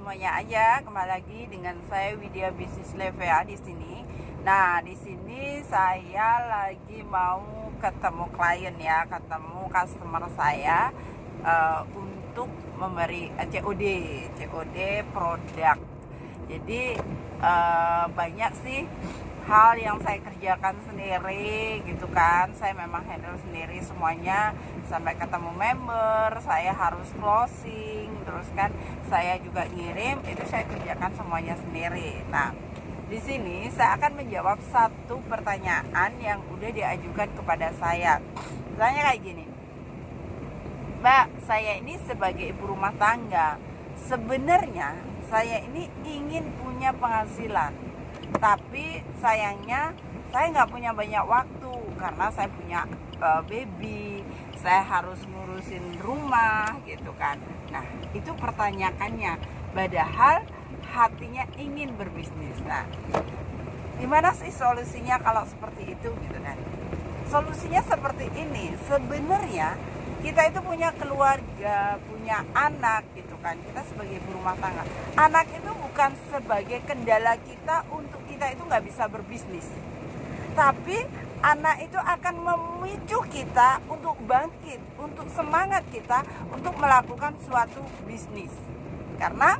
semuanya aja, kembali lagi dengan saya Widya Bisnis Levea di sini. Nah, di sini saya lagi mau ketemu klien ya, ketemu customer saya untuk memberi COD produk. Jadi banyak sih hal yang saya kerjakan sendiri gitu kan. Saya memang handle sendiri semuanya sampai ketemu member, saya harus closing, terus kan saya juga ngirim, itu saya kerjakan semuanya sendiri. Nah, di sini saya akan menjawab satu pertanyaan yang udah diajukan kepada saya. Tanya kayak gini, Mbak, saya ini sebagai ibu rumah tangga, sebenarnya saya ini ingin punya penghasilan, tapi sayangnya saya nggak punya banyak waktu karena saya punya baby, saya harus ngurusin rumah gitu kan. Nah, itu pertanyaannya, padahal hatinya ingin berbisnis. Nah, gimana sih solusinya kalau seperti itu gitu kan? Solusinya seperti ini, sebenarnya kita itu punya keluarga, punya anak gitu kan. Kita sebagai ibu rumah tangga, anak itu bukan sebagai kendala kita untuk kita itu nggak bisa berbisnis, tapi anak itu akan memicu kita untuk bangkit, untuk semangat kita untuk melakukan suatu bisnis. Karena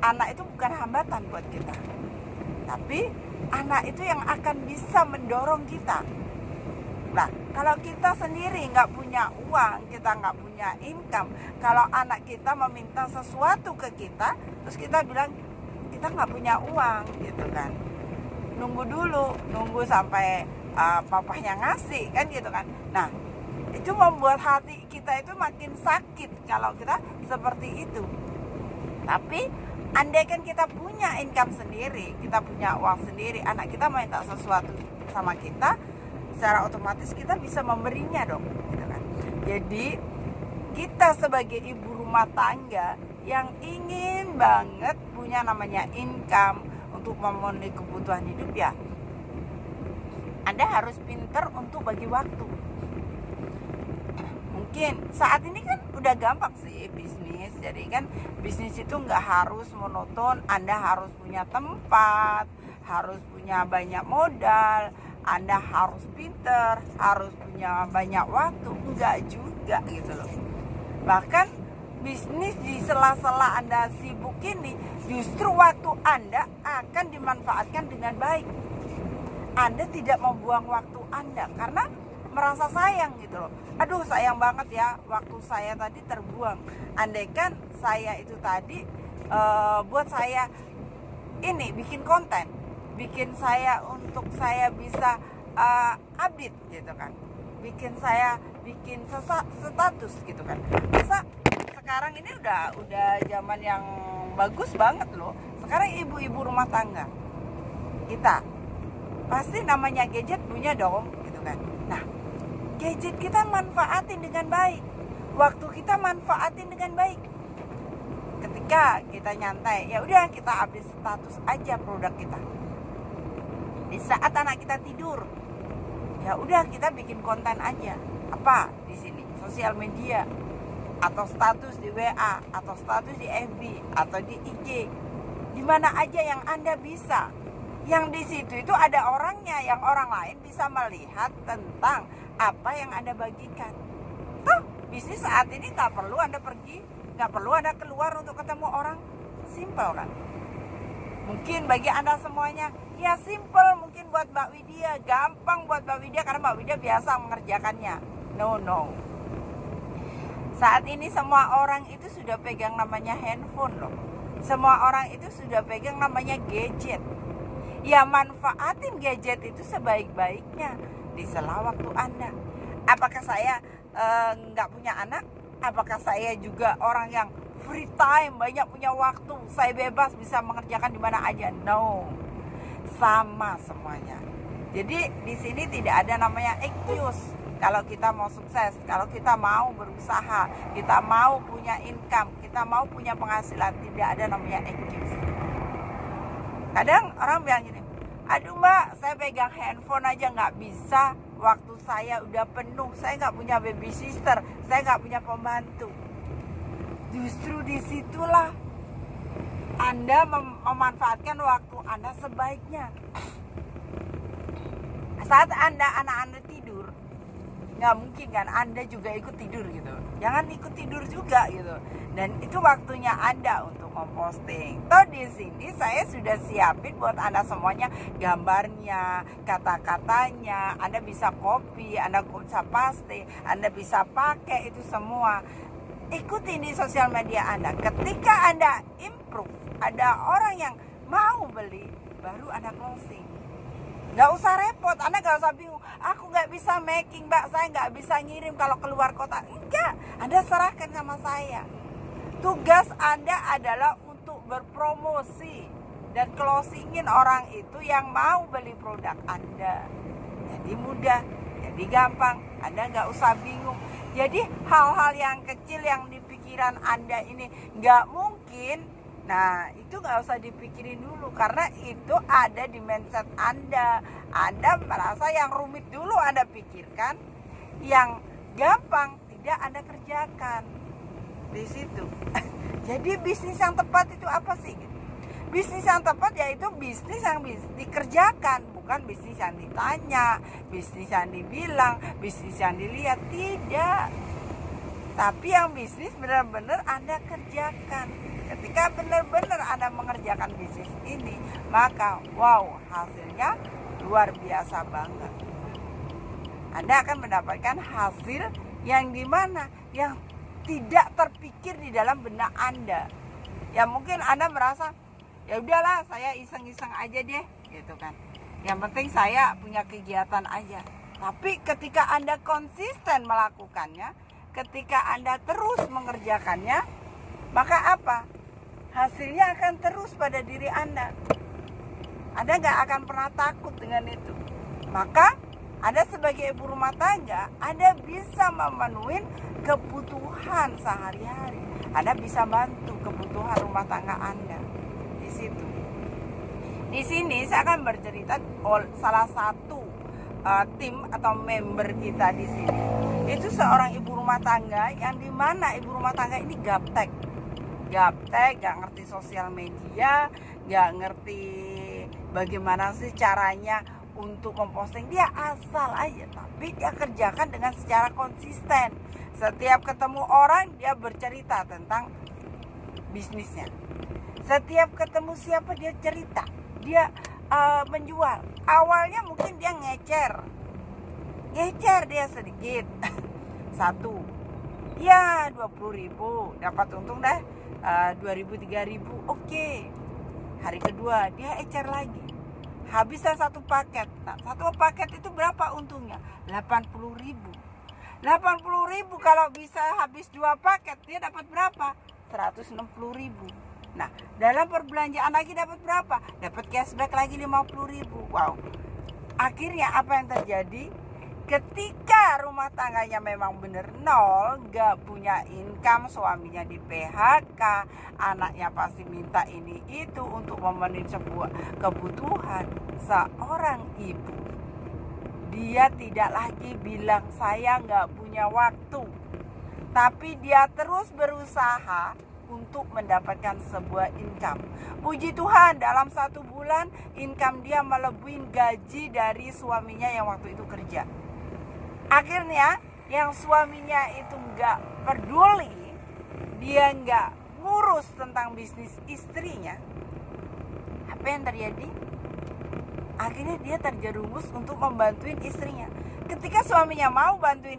anak itu bukan hambatan buat kita, tapi anak itu yang akan bisa mendorong kita. Nah, kalau kita sendiri nggak punya uang, kita nggak punya income, kalau anak kita meminta sesuatu ke kita, terus kita bilang kita nggak punya uang gitu kan, nunggu dulu, nunggu sampai papahnya ngasih kan gitu kan. Nah, itu membuat hati kita itu makin sakit kalau kita seperti itu. Tapi andaikan kita punya income sendiri, kita punya uang sendiri, anak kita minta sesuatu sama kita, secara otomatis kita bisa memberinya dong gitu kan. Jadi kita sebagai ibu rumah tangga yang ingin banget punya namanya income untuk memenuhi kebutuhan hidup, ya Anda harus pinter untuk bagi waktu. Mungkin saat ini kan udah gampang sih bisnis, jadi kan bisnis itu nggak harus monoton, Anda harus punya tempat, harus punya banyak modal, Anda harus pinter, harus punya banyak waktu. Enggak juga gitu loh. Bahkan bisnis di sela-sela Anda sibuk ini, justru waktu Anda akan dimanfaatkan dengan baik. Anda tidak membuang waktu Anda karena merasa sayang gitu loh. Aduh, sayang banget ya, waktu saya tadi terbuang. Andaikan saya itu tadi buat saya ini bikin konten, bikin saya untuk saya bisa update gitu kan, bikin status gitu kan. Masa sekarang ini udah zaman yang bagus banget loh. Sekarang ibu-ibu rumah tangga kita pasti namanya gadget punya dong gitu kan. Nah, gadget kita manfaatin dengan baik, waktu kita manfaatin dengan baik. Ketika kita nyantai, ya udah kita update status aja produk kita. Di saat anak kita tidur, ya udah kita bikin konten aja. Apa di sini? Sosial media, atau status di WA, atau status di FB, atau di IG. Di mana aja yang Anda bisa. Yang di situ itu ada orangnya, yang orang lain bisa melihat tentang apa yang Anda bagikan. Tuh, bisnis saat ini nggak perlu Anda pergi, nggak perlu Anda keluar untuk ketemu orang. Simple kan? Mungkin bagi Anda semuanya, ya simple mungkin buat Mbak Widya, gampang buat Mbak Widya karena Mbak Widya biasa mengerjakannya. No. Saat ini semua orang itu sudah pegang namanya handphone loh. Semua orang itu sudah pegang namanya gadget. Ya, manfaatin gadget itu sebaik-baiknya di sela waktu Anda. Apakah saya nggak punya anak? Apakah saya juga orang yang free time, banyak punya waktu, saya bebas bisa mengerjakan di mana aja? No, sama semuanya. Jadi di sini tidak ada namanya excuse. Kalau kita mau sukses, kalau kita mau berusaha, kita mau punya income, kita mau punya penghasilan, tidak ada namanya excuse. Kadang orang bilang gini, aduh Mbak, saya pegang handphone aja nggak bisa, waktu saya udah penuh, saya nggak punya baby sister, saya nggak punya pembantu. Justru disitulah Anda memanfaatkan waktu Anda sebaiknya. Saat anak Anda tidur, nggak mungkin kan Anda juga ikut tidur gitu. Jangan ikut tidur juga gitu. Dan itu waktunya Anda untuk memposting. Toh di sini saya sudah siapin buat Anda semuanya gambarnya, kata-katanya. Anda bisa copy, Anda bisa paste, Anda bisa pakai itu semua. Ikutin di sosial media Anda. Ketika Anda improve, ada orang yang mau beli, baru Anda closing. Nggak usah repot, Anda nggak usah bingung. Aku nggak bisa making, Mbak, saya nggak bisa ngirim kalau keluar kota. Enggak, Anda serahkan sama saya. Tugas Anda adalah untuk berpromosi dan closingin orang itu yang mau beli produk Anda. Jadi mudah, jadi gampang. Anda nggak usah bingung. Jadi hal-hal yang kecil yang di pikiran Anda ini nggak mungkin. Nah, itu nggak usah dipikirin dulu karena itu ada di mindset Anda. Anda merasa yang rumit dulu Anda pikirkan, yang gampang tidak Anda kerjakan. Di situ. Jadi bisnis yang tepat itu apa sih? Bisnis yang tepat yaitu bisnis yang dikerjakan, bukan bisnis yang ditanya, bisnis yang dibilang, bisnis yang dilihat, tidak. Tapi yang bisnis benar-benar Anda kerjakan. Ketika benar-benar Anda mengerjakan bisnis ini, maka wow, hasilnya luar biasa banget. Anda akan mendapatkan hasil yang dimana? Yang tidak terpikir di dalam benak Anda. Ya mungkin Anda merasa, ya udahlah saya iseng-iseng aja deh, gitu kan. Yang penting saya punya kegiatan aja. Tapi ketika Anda konsisten melakukannya, ketika Anda terus mengerjakannya, maka apa? Hasilnya akan terus pada diri Anda. Anda gak akan pernah takut dengan itu. Maka Anda sebagai ibu rumah tangga, Anda bisa memenuhi kebutuhan sehari-hari. Anda bisa bantu kebutuhan rumah tangga Anda. Di situ. Di sini saya akan bercerita salah satu tim atau member kita di sini. Itu seorang ibu rumah tangga yang dimana ibu rumah tangga ini gaptek, gak ngerti sosial media, gak ngerti bagaimana sih caranya untuk memposting. Dia asal aja, tapi dia kerjakan dengan secara konsisten. Setiap ketemu orang dia bercerita tentang bisnisnya. Setiap ketemu siapa dia cerita, dia menjual. Awalnya mungkin dia ngecer dia sedikit satu, ya 20.000 dapat untung dah 2.000 3.000, oke. Hari kedua dia ecer lagi, habislah satu paket. Nah, satu paket itu berapa untungnya? 80.000. 80.000 kalau bisa habis 2 paket dia dapat berapa? 160.000. Nah, dalam perbelanjaan lagi dapat berapa? Dapat cashback lagi 50.000. Wow. Akhirnya apa yang terjadi? Ketika rumah tangganya memang benar nol, gak punya income, suaminya di PHK, anaknya pasti minta ini itu untuk memenuhi sebuah kebutuhan. Seorang ibu, dia tidak lagi bilang saya gak punya waktu, tapi dia terus berusaha untuk mendapatkan sebuah income. Puji Tuhan, dalam 1 bulan income dia melebihi gaji dari suaminya yang waktu itu kerja. Akhirnya yang suaminya itu gak peduli, dia gak ngurus tentang bisnis istrinya. Apa yang terjadi? Akhirnya dia terjerumus untuk membantuin istrinya. Ketika suaminya mau bantuin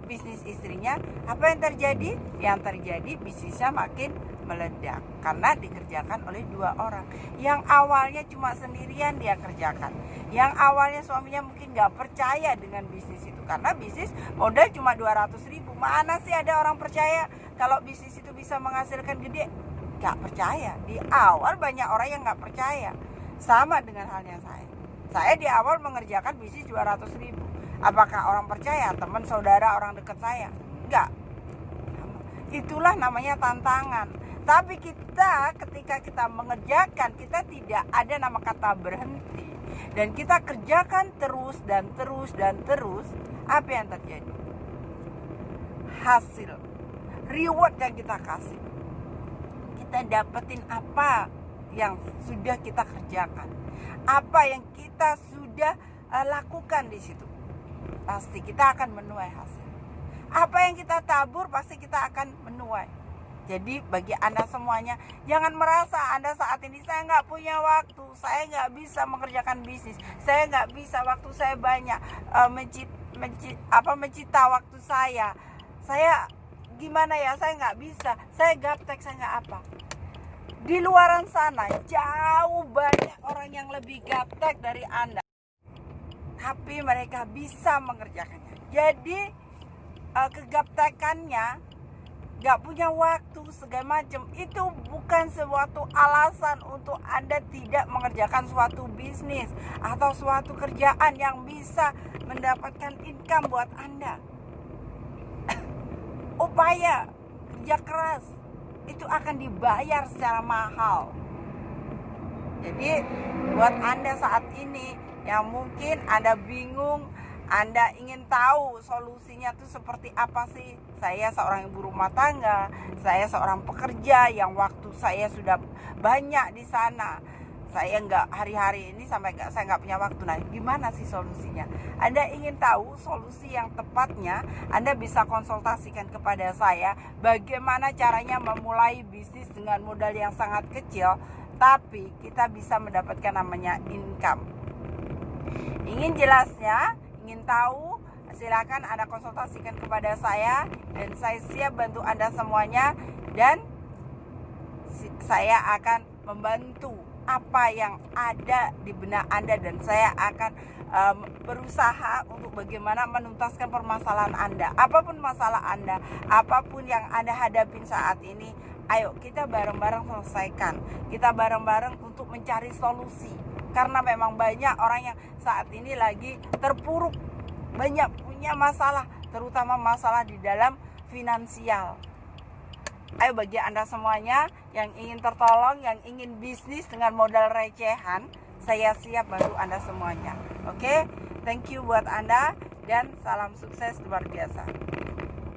bisnis istrinya, apa yang terjadi? Yang terjadi bisnisnya makin meledak karena dikerjakan oleh 2 orang. Yang awalnya cuma sendirian dia kerjakan. Yang awalnya suaminya mungkin gak percaya dengan bisnis itu, karena bisnis modal cuma 200.000. Mana sih ada orang percaya kalau bisnis itu bisa menghasilkan gede? Gak percaya. Di awal banyak orang yang gak percaya. Sama dengan halnya saya di awal mengerjakan bisnis 200.000. Apakah orang percaya? Teman, saudara, orang dekat saya? Enggak. Itulah namanya tantangan. Tapi kita ketika kita mengerjakan, kita tidak ada nama kata berhenti. Dan kita kerjakan terus dan terus dan terus. Apa yang terjadi? Hasil, reward yang kita kasih, kita dapetin apa yang sudah kita kerjakan, apa yang kita sudah lakukan di situ, pasti kita akan menuai hasil. Apa yang kita tabur pasti kita akan menuai. Jadi bagi Anda semuanya, jangan merasa Anda saat ini saya nggak punya waktu, saya nggak bisa mengerjakan bisnis, saya nggak bisa, waktu saya banyak, mencita waktu saya gimana ya, saya nggak bisa, saya gaptek, saya nggak apa. Di luaran sana jauh banyak orang yang lebih gaptek dari Anda, tapi mereka bisa mengerjakannya. Jadi kegaptekannya, gak punya waktu segala macam, itu bukan suatu alasan untuk Anda tidak mengerjakan suatu bisnis atau suatu kerjaan yang bisa mendapatkan income buat Anda. Upaya kerja keras itu akan dibayar secara mahal. Jadi buat Anda saat ini yang mungkin Anda bingung, Anda ingin tahu solusinya tuh seperti apa sih? Saya seorang ibu rumah tangga, saya seorang pekerja yang waktu saya sudah banyak di sana. Saya nggak hari-hari ini saya nggak punya waktu. Nah, gimana sih solusinya? Anda ingin tahu solusi yang tepatnya? Anda bisa konsultasikan kepada saya bagaimana caranya memulai bisnis dengan modal yang sangat kecil, tapi kita bisa mendapatkan namanya income. Ingin jelasnya? Ingin tahu, silakan Anda konsultasikan kepada saya dan saya siap bantu Anda semuanya, dan saya akan membantu apa yang ada di benak Anda, dan saya akan berusaha untuk bagaimana menuntaskan permasalahan Anda. Apapun masalah Anda, apapun yang Anda hadapin saat ini, ayo kita bareng-bareng selesaikan. Kita bareng-bareng untuk mencari solusi. Karena memang banyak orang yang saat ini lagi terpuruk, banyak punya masalah, terutama masalah di dalam finansial. Ayo bagi Anda semuanya yang ingin tertolong, yang ingin bisnis dengan modal recehan, saya siap bantu Anda semuanya. Oke, thank you buat Anda dan salam sukses luar biasa.